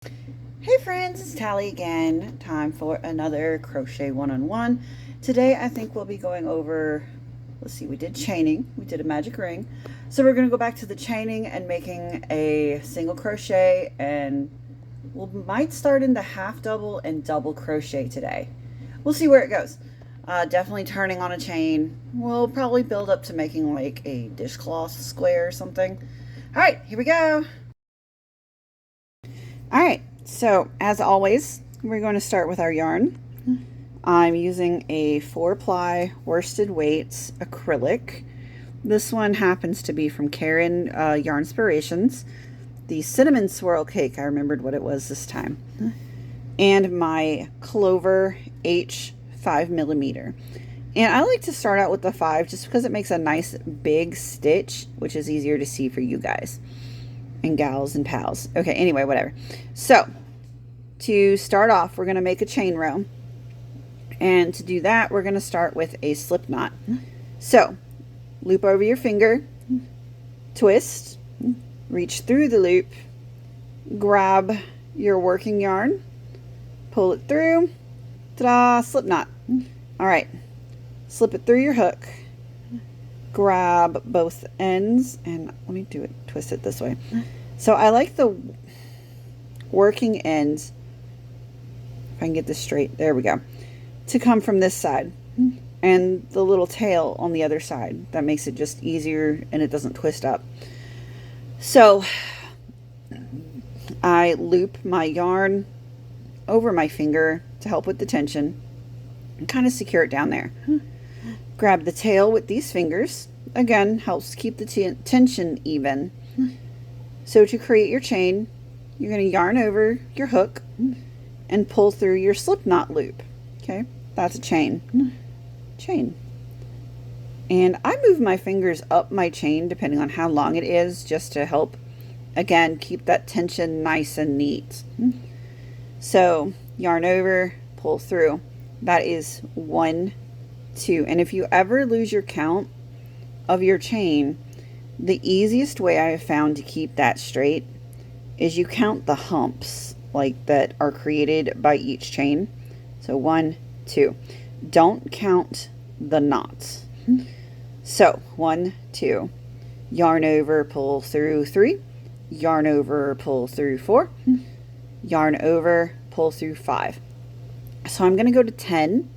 Hey friends, it's Tally again. Time for another crochet one-on-one. Today I think we'll be going over, let's see, we did chaining, we did a magic ring. So we're going to go back to the chaining and making a single crochet, and we might start into half double and double crochet today. We'll see where it goes. Definitely turning on a chain. We'll probably build up to making like a dishcloth square or something. All right, here we go. All right, so as always, we're going to start with our yarn. I'm using a 4-ply worsted weights acrylic. This one happens to be from Karen Yarn Inspirations. The cinnamon swirl cake, I remembered what it was this time. And my Clover H 5mm. And I like to start out with the 5 just because it makes a nice big stitch, which is easier to see for you guys and gals and pals. Okay, anyway, whatever. So to start off, we're going to make a chain row, and to do that we're going to start with a slip knot. So loop over your finger, twist, reach through the loop, grab your working yarn, pull it through, ta-da, slip knot. All right, slip it through your hook, grab both ends, and let me do it, twist it this way. So I like the working ends, if I can get this straight, there we go, to come from this side, and the little tail on the other side. That makes it just easier and it doesn't twist up. So I loop my yarn over my finger to help with the tension and kind of secure it down there. Grab the tail with these fingers. Again, helps keep the tension even. So to create your chain, you're going to yarn over your hook and pull through your slip knot loop. Okay, that's a chain. Chain. And I move my fingers up my chain depending on how long it is, just to help, again, keep that tension nice and neat. So yarn over, pull through. That is 1, 2. And if you ever lose your count of your chain, the easiest way I have found to keep that straight is you count the humps like that are created by each chain. So 1, 2. Don't count the knots. So 1, 2. Yarn over, pull through 3. Yarn over, pull through 4. Yarn over, pull through 5. So I'm going to go to 10,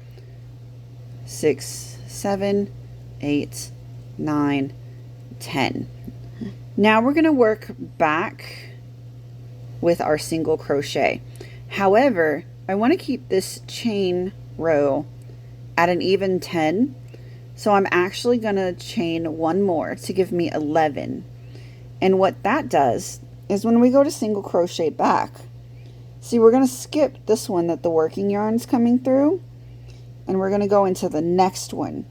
6, 7, 8, 9, 10. Now we're going to work back with our single crochet. However, I want to keep this chain row at an even 10. So I'm actually going to chain one more to give me 11. And what that does is when we go to single crochet back, see, we're going to skip this one that the working yarn's coming through, and we're going to go into the next one.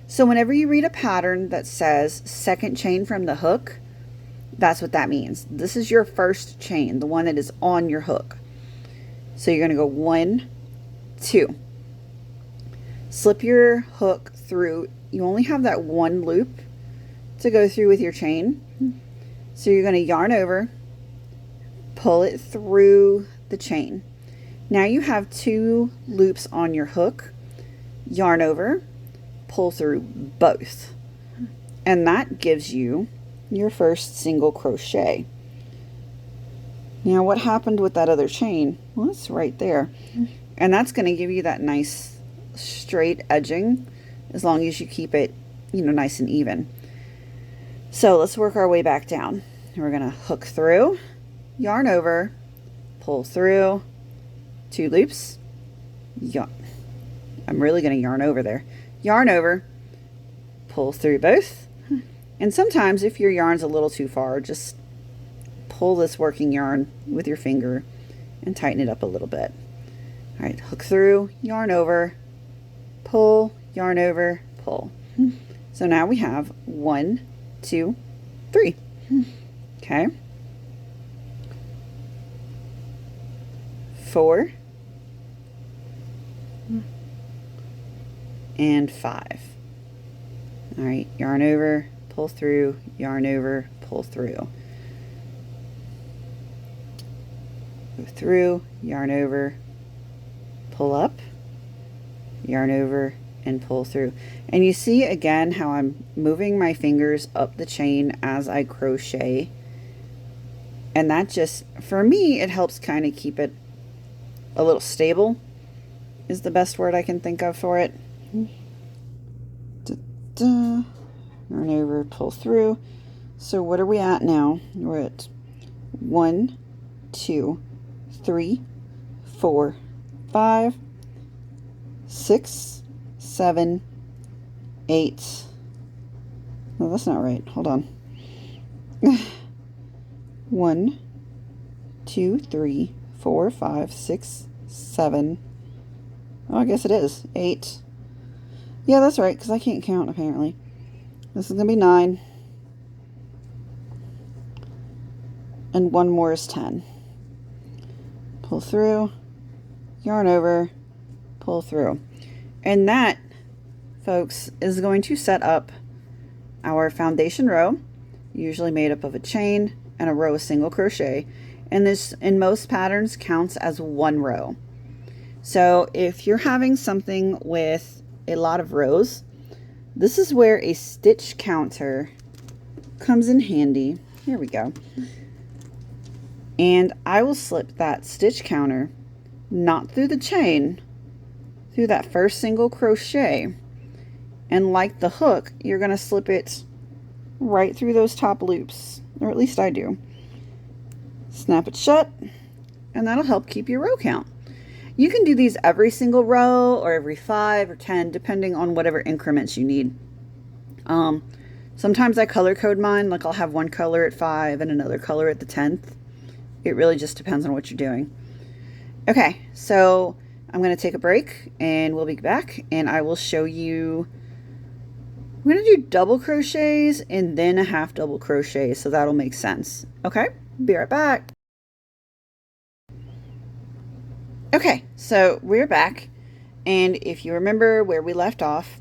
So whenever you read a pattern that says second chain from the hook, that's what that means. This is your first chain, the one that is on your hook. So you're going to go 1, 2. Slip your hook through. You only have that one loop to go through with your chain. So you're going to yarn over, pull it through the chain. Now you have 2 loops on your hook. Yarn over, pull through both. And that gives you your first single crochet. Now what happened with that other chain? Well, it's right there. And that's going to give you that nice straight edging as long as you keep it, nice and even. So let's work our way back down. We're going to hook through, yarn over, pull through, 2 loops. I'm really going to yarn over there. Yarn over, pull through both. And sometimes if your yarn's a little too far, just pull this working yarn with your finger and tighten it up a little bit. All right, hook through, yarn over, pull, yarn over, pull. So now we have 1, 2, 3. Okay. 4 and 5. All right, yarn over, pull through, yarn over, pull through. go through, yarn over, pull up, yarn over, and pull through. And you see again how I'm moving my fingers up the chain as I crochet, and that just, for me, it helps kind of keep it a little stable is the best word I can think of for it. Yarn over, pull through. So what are we at now? We're at 1, 2, 3, 4, 5, 6, 7, 8. No, that's not right. Hold on. 1, 2, 3, 4, 5, 6, 7. Oh, I guess it is 8. Yeah, that's right, because I can't count apparently. This is gonna be 9. And one more is 10. Pull through, yarn over, pull through. And that, folks, is going to set up our foundation row, usually made up of a chain and a row of single crochet. And this, in most patterns, counts as one row. So if you're having something with a lot of rows, this is where a stitch counter comes in handy. Here we go. And I will slip that stitch counter not through the chain, through that first single crochet, and like the hook, you're going to slip it right through those top loops, or at least I do. Snap it shut, and that'll help keep your row count. You can do these every single row or every 5 or 10, depending on whatever increments you need. Sometimes I color code mine, like I'll have one color at 5 and another color at the 10th. It really just depends on what you're doing. Okay, so I'm going to take a break and we'll be back, and I will show you. I'm going to do double crochets and then a half double crochet, so that'll make sense. Okay, be right back. Okay, so we're back, and if you remember where we left off,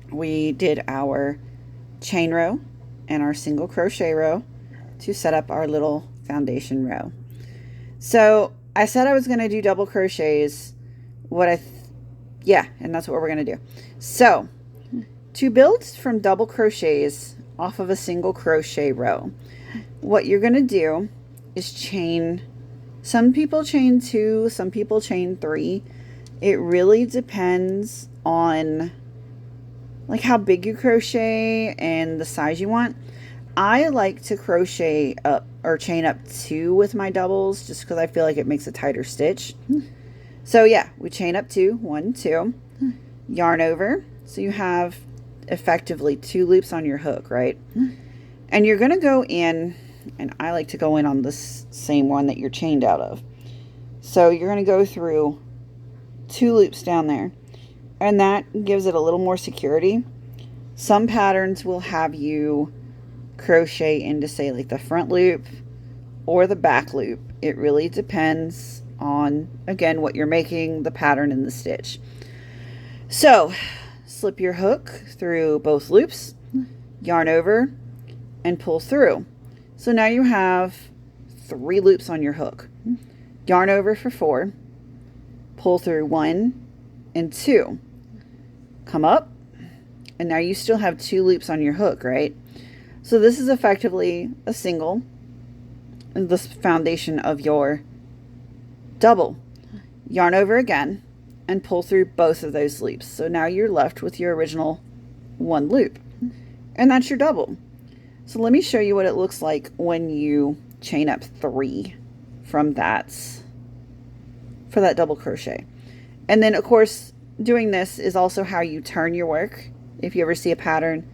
we did our chain row and our single crochet row to set up our little foundation row. So I said I was going to do double crochets. And that's what we're going to do. So to build from double crochets off of a single crochet row, what you're going to do is chain. Some people chain 2, some people chain 3. It really depends on like how big you crochet and the size you want. I like to crochet up or chain up 2 with my doubles just because I feel like it makes a tighter stitch. So yeah, we chain up 2, 1, 2, yarn over. So you have effectively 2 loops on your hook, right? And you're going to go in, and I like to go in on this same one that you're chained out of. So you're going to go through 2 loops down there, and that gives it a little more security. Some patterns will have you crochet into, say, like the front loop or the back loop. It really depends on, again, what you're making, the pattern, and the stitch. So slip your hook through both loops, yarn over, and pull through. So now you have 3 loops on your hook. Yarn over for 4, pull through 1 and 2, come up, and now you still have 2 loops on your hook, right? So this is effectively a single, the foundation of your double. Yarn over again and pull through both of those loops. So now you're left with your original 1 loop, and that's your double. So let me show you what it looks like when you chain up 3 from that, for that double crochet. And then of course doing this is also how you turn your work. If you ever see a pattern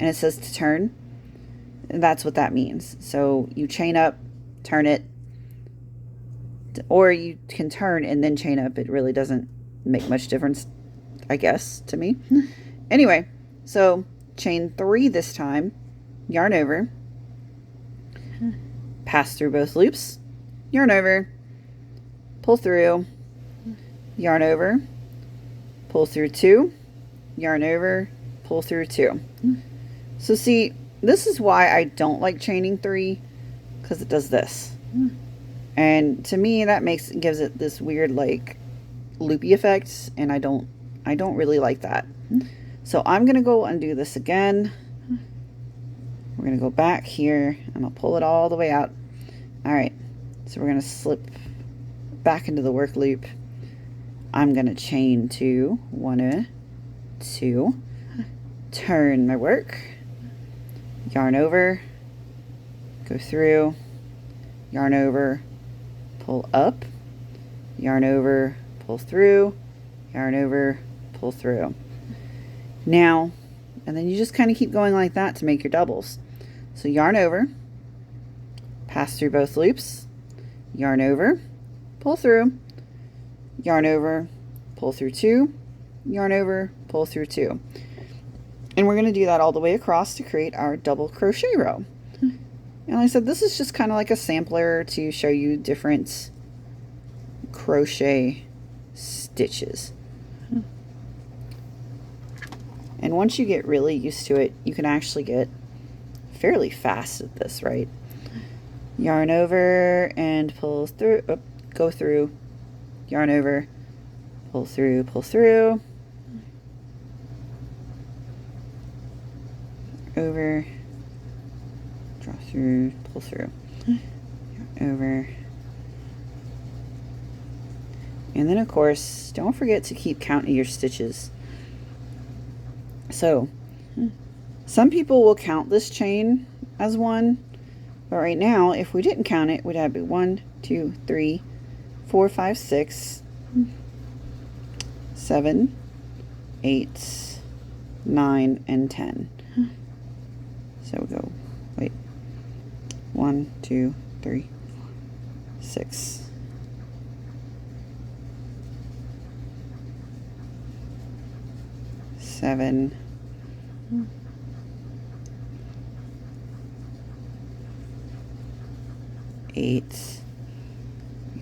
and it says to turn, that's what that means. So you chain up, turn it, or you can turn and then chain up. It really doesn't make much difference, I guess, to me. Anyway, so chain 3 this time, yarn over, pass through both loops, yarn over, pull through, yarn over, pull through 2, yarn over, pull through 2. So see, this is why I don't like chaining 3, because it does this. And to me, that gives it this weird like loopy effect, and I don't really like that. So I'm gonna go undo this again. We're gonna go back here. I'm gonna pull it all the way out. All right, so we're gonna slip back into the work loop. I'm gonna chain 2, 1, 2, turn my work, yarn over, go through, yarn over, pull up, yarn over, pull through, yarn over, pull through. Now, and then you just kind of keep going like that to make your doubles. So yarn over, pass through both loops, yarn over, pull through, yarn over, pull through 2, yarn over, pull through 2. And we're going to do that all the way across to create our double crochet row. And like I said, this is just kind of like a sampler to show you different crochet stitches. And once you get really used to it, you can actually get fairly fast at this, right? Yarn over and pull through, go through, yarn over, pull through, over, draw through, pull through, over. And then of course, don't forget to keep counting your stitches. So some people will count this chain as 1, but right now if we didn't count it, we'd have 1, 2, 3, 4, 5, 6, 7, 8, 9, and 10. So we'll go, wait, 1, 2, 3, 6. 7, 8,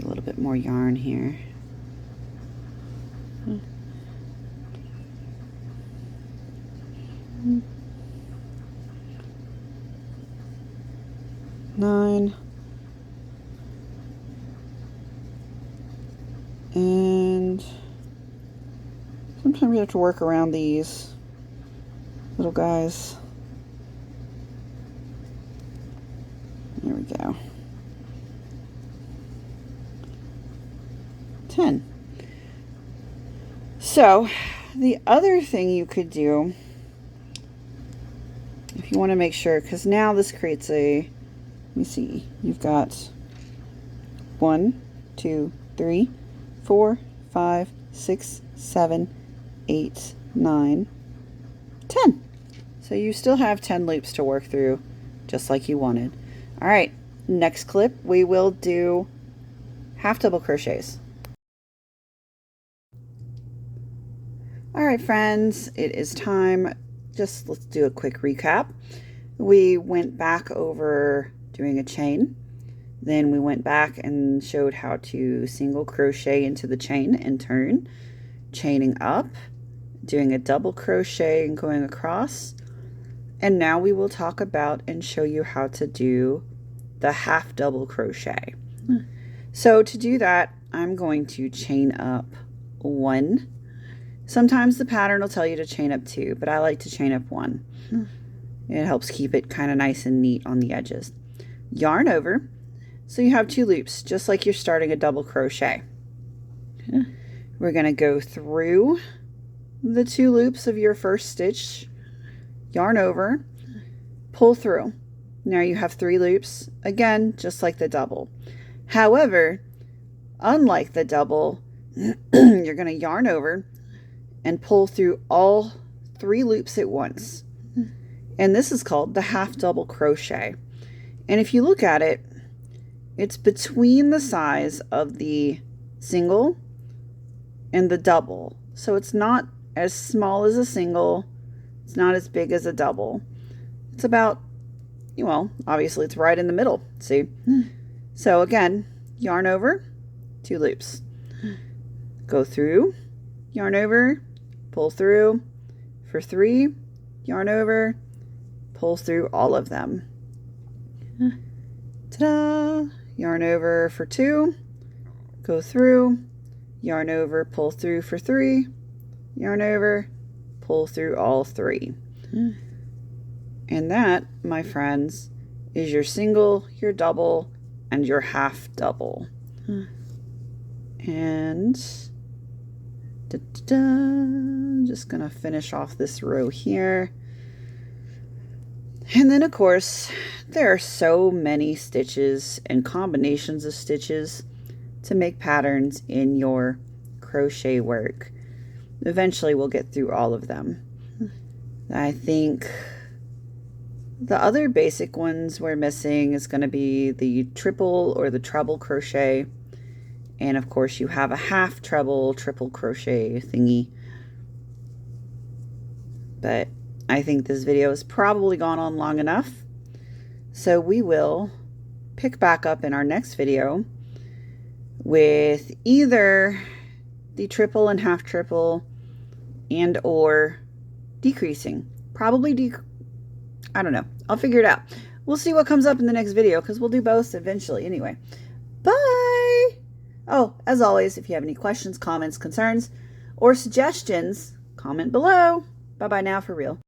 a little bit more yarn here. 9, and sometimes you have to work around these little guys. There we go. 10. So the other thing you could do, if you want to make sure, because now this creates a, let me see, you've got 1, 2, 3, 4, 5, 6, 7, 8, 9, 10. So you still have 10 loops to work through, just like you wanted. All right, next clip we will do half double crochets. All right, friends, it is time. Just let's do a quick recap. We went back over doing a chain. Then we went back and showed how to single crochet into the chain and turn, chaining up, doing a double crochet and going across. And now we will talk about and show you how to do the half double crochet. So to do that, I'm going to chain up 1. Sometimes the pattern will tell you to chain up 2, but I like to chain up 1. It helps keep it kind of nice and neat on the edges. Yarn over, so you have 2 loops, just like you're starting a double crochet. We're going to go through the 2 loops of your first stitch, yarn over, pull through. Now you have 3 loops, again, just like the double. However, unlike the double, you're going to yarn over and pull through all 3 loops at once. And this is called the half double crochet. And if you look at it, it's between the size of the single and the double. So it's not as small as a single, it's not as big as a double. It's about, well, obviously it's right in the middle, see? So again, yarn over, 2 loops. Go through, yarn over, pull through for 3, yarn over, pull through all of them. Ta-da! yarn over for 2, go through, yarn over, pull through for 3, yarn over, pull through all 3. And that, my friends, is your single, your double, and your half double. And just gonna finish off this row here. And then, of course, there are so many stitches and combinations of stitches to make patterns in your crochet work. Eventually, we'll get through all of them. I think the other basic ones we're missing is going to be the triple or the treble crochet. And of course, you have a half treble, triple crochet thingy. But I think this video has probably gone on long enough. So we will pick back up in our next video with either the triple and half triple and or decreasing. Probably I don't know. I'll figure it out. We'll see what comes up in the next video because we'll do both eventually anyway. Bye! Oh, as always, if you have any questions, comments, concerns, or suggestions, comment below. Bye-bye now for real.